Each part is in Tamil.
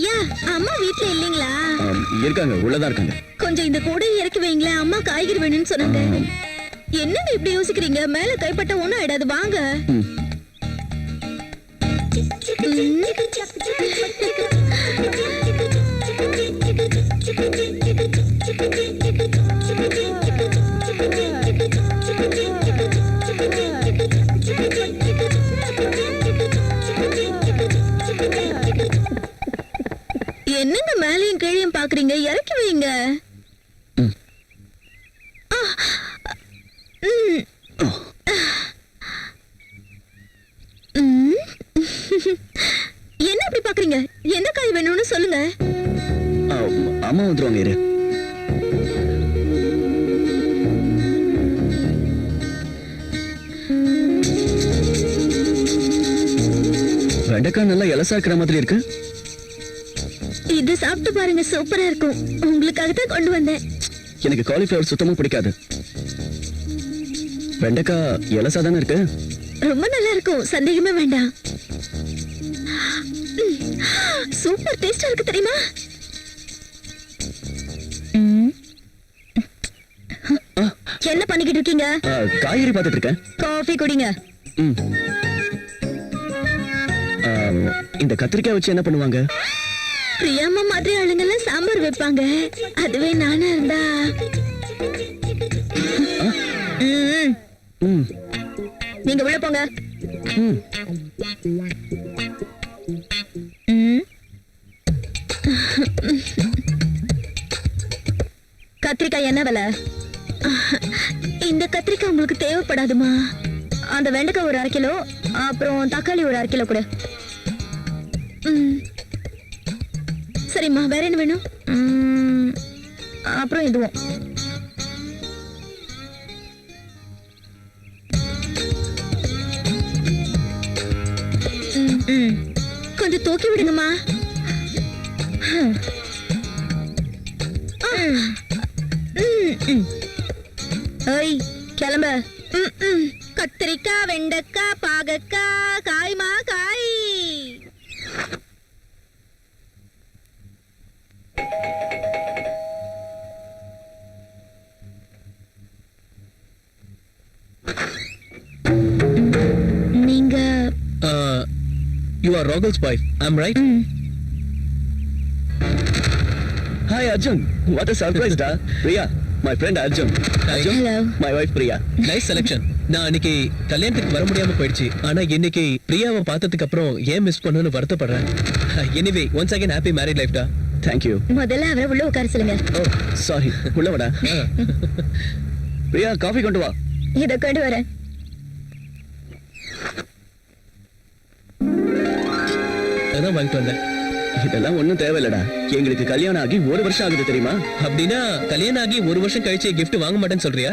ஐயா, அம்மா வீட்ல இல்லீங்களா? இருக்காங்க, உள்ளதா இருக்காங்க. கொஞ்சம் இந்த கூடையை இறக்கி வைங்களேன், அம்மா காய்கறி வேணும்னு சொன்னாங்க. என்னங்க இப்படி யோசிக்கிறீங்க? மேல கைப்பட்ட ஒண்ணும் ஆயிடாது, வாங்க. என்னங்க மேலையும் கீழையும் பாக்குறீங்க? இறக்கி வைங்க. என்ன அப்படி பாக்குறீங்க? என்ன காய் வேணும்னு சொல்லுங்க. அம்மா வந்துருவாங்க, இரு. வெண்டைக்காய் நல்லா இலசா இருக்கிற மாதிரி இருக்கு. இது சாப்பிட்டு பாருங்க, சூப்பரா இருக்கும். உங்களுக்காக தான் கொண்டு வந்தேன். எனக்கு காலிஃபிளவர் சுத்தமா பிடிக்காது. வெண்டைக்காய் இலசா தானே இருக்கு. ரொம்ப நல்லா இருக்கும், சந்தேகமே வேண்டாம். சூப்பர் டேஸ்டா இருக்கு தெரியுமா? என்ன பண்ணிக்கிட்டு இருக்கீங்க? காய்கறி பார்த்துட்டு இருக்கேன். காஃபி குடிங்க. இந்த கத்திரிக்காய் வச்சு என்ன பண்ணுவாங்க? பிரியாமா மாதிரி ஆளுங்கெல்லாம் சாம்பார் வைப்பாங்க. அதுவே நானா இருந்தா நீங்க உள்ள போங்க. கத்திரிக்காய் என்ன விலை? இந்த கத்திரிக்காய் உங்களுக்கு தேவைப்படாதுமா. அந்த வெண்டைக்காய் ஒரு 1/2 கிலோ, அப்புறம் தக்காளி ஒரு 1/2 கிலோ கூட. சரிம்மா, வேற என்ன வேணும்? அப்புறம் இதுவும். கொஞ்சம் தூக்கி விடுங்கம்மா. ஓய், கிளம்ப. கத்திரிக்காய், வெண்டைக்காய், பாகக்காய், காய்மா காய். நீங்க You are Rogel's wife, I'm right? Hi Arjun, what a surprise da. Priya, my friend Arjun. Arjun, hello. My wife Priya. Nice selection. நான் அன்னைக்கு கல்யாணத்துக்கு வர முடியாம போயிடுச்சு. ஆனா இன்னைக்கு பிரியாவை பார்த்ததுக்கு அப்புறம் ஏன் மிஸ் பண்ணனும்னு வருத்தப்படுறேன். Anyway, once again happy married life da. Thank you. முதல்ல அவரை உள்ள உட்கார சொல்லுங்க. Oh, sorry. உள்ள வாடா. பிரியா, காஃபி கொண்டு வா. இத கொண்டு வரேன். அதான் வாங்கிட்டு வந்தேன். இதெல்லாம் ஒண்ணும் தேவையில்லடா. எங்களுக்கு கல்யாணம் ஆகி 1 வருஷம் ஆகுது தெரியுமா? அப்படின்னா கல்யாணம் ஆகி 1 வருஷம் கழிச்சு gift வாங்க மாட்டேன்னு சொல்றியா?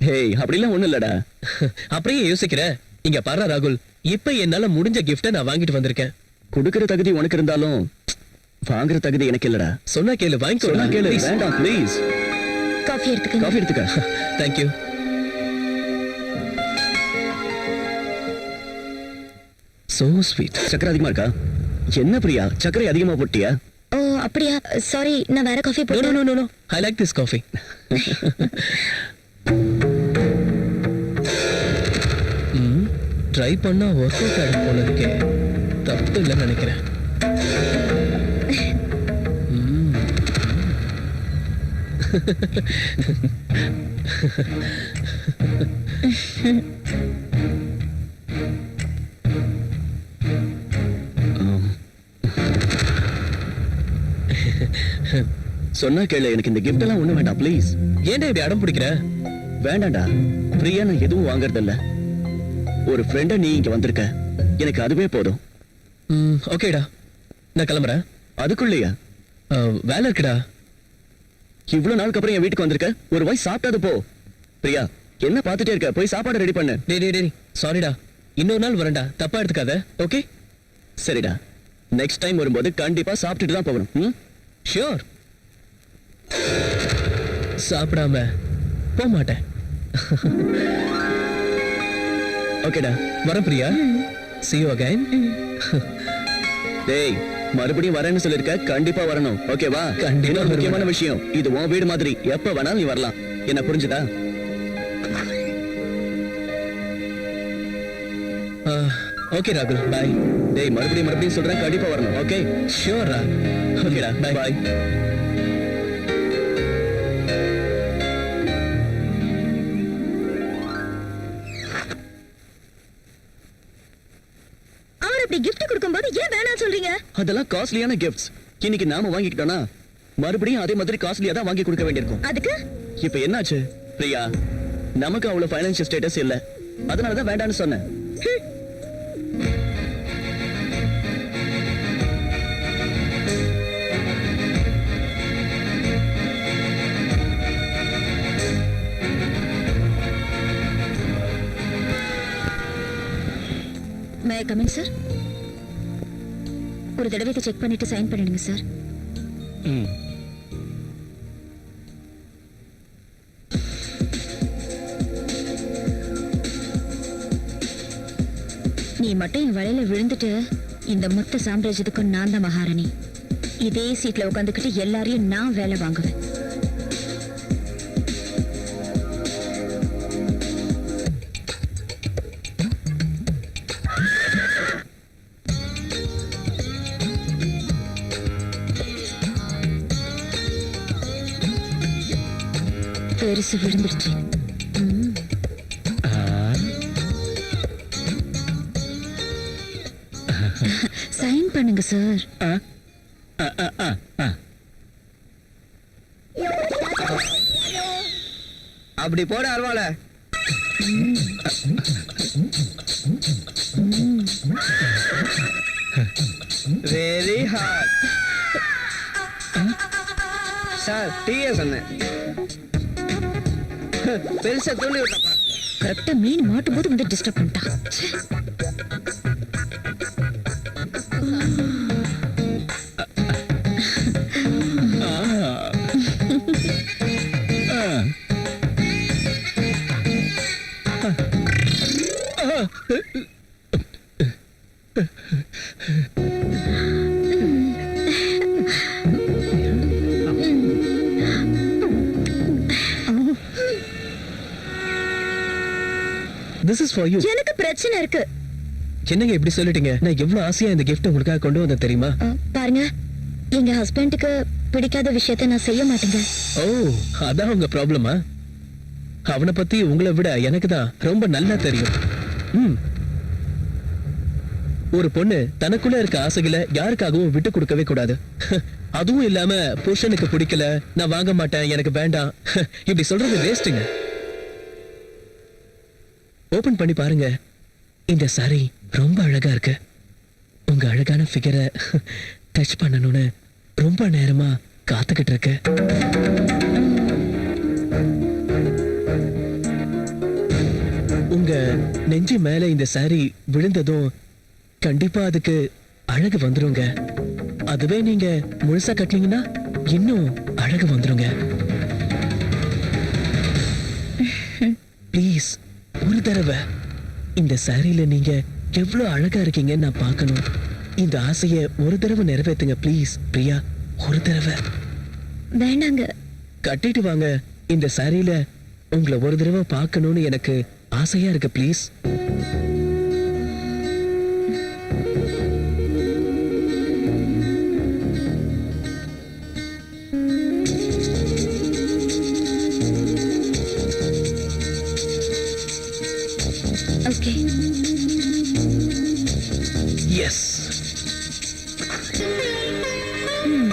ஹேய், அப்படிலாம் ஒண்ணும் இல்லடா. அப்படியே யோசிக்கிற. இங்க பாரு ராகுல், இப்ப என்னால முடிஞ்ச gift நான் வாங்கிட்டு வந்திருக்கேன். கொடுக்கிற தகுதி உனக்கு இருந்தாலும் வாங்குற தகுதி எனக்கு இல்லடா. சொன்னா கேளு, வாங்கிக்கோ. சொன்னா கேளு. வேண்டாம் ப்ளீஸ். காஃபி எடுத்துக்க. காஃபி எடுத்துக்க. Thank you. So sweet. சக்கரை அதிகமா இருக்கா? என்ன பிரியா, சக்கரை அதிகமா போட்டியா? ஓ அப்படியா, சாரி, நான் வேற coffee No, no, no, no. I like this coffee. Try பண்ணா ஒர்க் அவுட் ஆகும் போல இருக்கே. தப்பு இல்லைன்னு நினைக்கிறேன். சொன்னா கேளு, எனக்கு இந்த கிஃப்ட் எல்லாம் ஒண்ணு வேண்டாம் ப்ளீஸ். ஏன்டா இப்படி அடம் பிடிக்கிற? வேண்டாம்டா பிரியா, நான் எதுவும் வாங்குறது இல்ல. ஒரு ஃப்ரெண்ட நீ இங்க வந்திருக்க, எனக்கு அதுவே போதும். ஓகேடா, நான் கிளம்புறேன். அதுக்குள்ளயா? வேலை இருக்குடா. இவ்வளவு நாளுக்கு அப்புறம் என் வீட்டுக்கு வந்திருக்க, ஒரு வாய் சாப்பிட்டாது போ. பிரியா, என்ன பார்த்துட்டே இருக்க? போய் சாப்பாடு ரெடி பண்ணு. டேய் சாரிடா, இன்னொரு நாள் வரேன்டா, தப்பா எடுத்துக்காத. ஓகே சரிடா, நெக்ஸ்ட் டைம் வரும்போது கண்டிப்பா சாப்பிட்டுட்டு தான் போகணும். ஷியோர். சாப்பிடாம போக மாட்டேன். ஓகேடா, வரேன் பிரியா. See you again. டேய், மறுபடியும் வரேன்னு சொல்லிருக்க, கண்டிப்பா வரணும். ஓகேவா? கண்டிப்பா இன்னொரு முக்கியமான வருவேன். விஷயம், இது உன் வீடு மாதிரி எப்ப வேணாலும் நீ வரலாம். என்ன புரிஞ்சுதா? ஓகே ராகுல், பாய். டேய், மறுபடியும் சொல்றேன், கண்டிப்பா வரணும். ஓகே? ஷியோரா. ஓகேடா, பாய். பாய். அவர் அப்படி கிஃப்ட் கொடுக்கும்போது ஏன் வேணாம் சொல்றீங்க? அதெல்லாம் காஸ்ட்லியான கிஃப்ட்ஸ். இன்னைக்கு நாம வாங்கிக்கிட்டோம்னா மறுபடியும் அதே மாதிரி காஸ்ட்லியா தான் வாங்கி கொடுக்க வேண்டியிருக்கும். அதுக்கு இப்ப என்னாச்சு பிரியா? நமக்கு அவ்வளவு ஃபைனான்சியல் ஸ்டேட்டஸ் இல்ல, அதனாலதான் வேண்டான்னு சொன்னேன். மே ஐ கம் இன் சார்? ஒரு தடவை இதை செக் பண்ணிட்டு சைன் பண்ணிடுங்க சார். ம். நீ மட்டும் என் வலையில விழுந்துட்டு இந்த மொத்த சாம்ராஜ்யத்துக்கும் நான் தான் மகாராணி. இதே சீட்ல உட்காந்துக்கிட்டு எல்லாரையும் நான் வேலை வாங்குவேன். பெருசு விழுந்துருச்சு. சைன் பண்ணுங்க சார். அப்படி போட அருவால. Very hard sir. டீயே சொன்னேன், பெருசா தூண்டி விட்டப்பா. கரெக்டா மீன் மாட்டும் போது வந்து டிஸ்டர்ப் பண்ணிட்டான். ச்சே. This is for you. எனக்கு பிரச்சனை இருக்கு. என்னங்க இப்படி சொல்லிட்டீங்க? நான் எவ்வளவு ஆசையா இந்த gift உங்களுக்காக கொண்டு வந்தேன் தெரியுமா? பாருங்க, எங்க ஹஸ்பண்டுக்கு பிடிக்காத விஷயத்தை நான் செய்ய மாட்டேங்க. ஓ, அதான் உங்க ப்ராப்ளமா? அவனை பத்தி உங்களை விட எனக்கு தான் ரொம்ப நல்லா தெரியும். ம். ஒரு பொண்ணு தனக்குள்ள இருக்க ஆசைகளை யாருக்காகவும் விட்டு கொடுக்கவே கூடாது. அதுவும் இல்லாம புருஷனுக்கு பிடிக்கல, நான் வாங்க மாட்டேன், எனக்கு வேண்டாம், இப்படி சொல்றது வேஸ்ட்டுங்க. ஓபன் பண்ணி பாருங்க. இந்த சாரி ரொம்ப அழகா இருக்கு. உங்க அழகான ஃபிகரை டச் பண்ணணும்னு ரொம்ப நேரமா காத்துக்கிட்டு இருக்கு. உங்க நெஞ்சு மேல இந்த சாரி விழுந்ததும் கண்டிப்பா அதுக்கு அழகு வந்துருங்க. அதுவே நீங்க முழுசா கட்டினீங்கன்னா இன்னும் அழகு வந்துருங்க. ப்ளீஸ், ஒரு தடவை இந்த சாரியில நீங்க எவ்வளவு அழகா இருக்கீங்கன்னு நான் பார்க்கணும். இந்த ஆசைய ஒரு தடவை நிறைவேத்துங்க ப்ளீஸ் பிரியா, ஒரு தடவை. வேண்டாங்க. கட்டிட்டு வாங்க. இந்த சாரியில உங்களை ஒரு தடவை பார்க்கணும்னு எனக்கு ஆசையா இருக்கு ப்ளீஸ். ஓகே. எஸ்.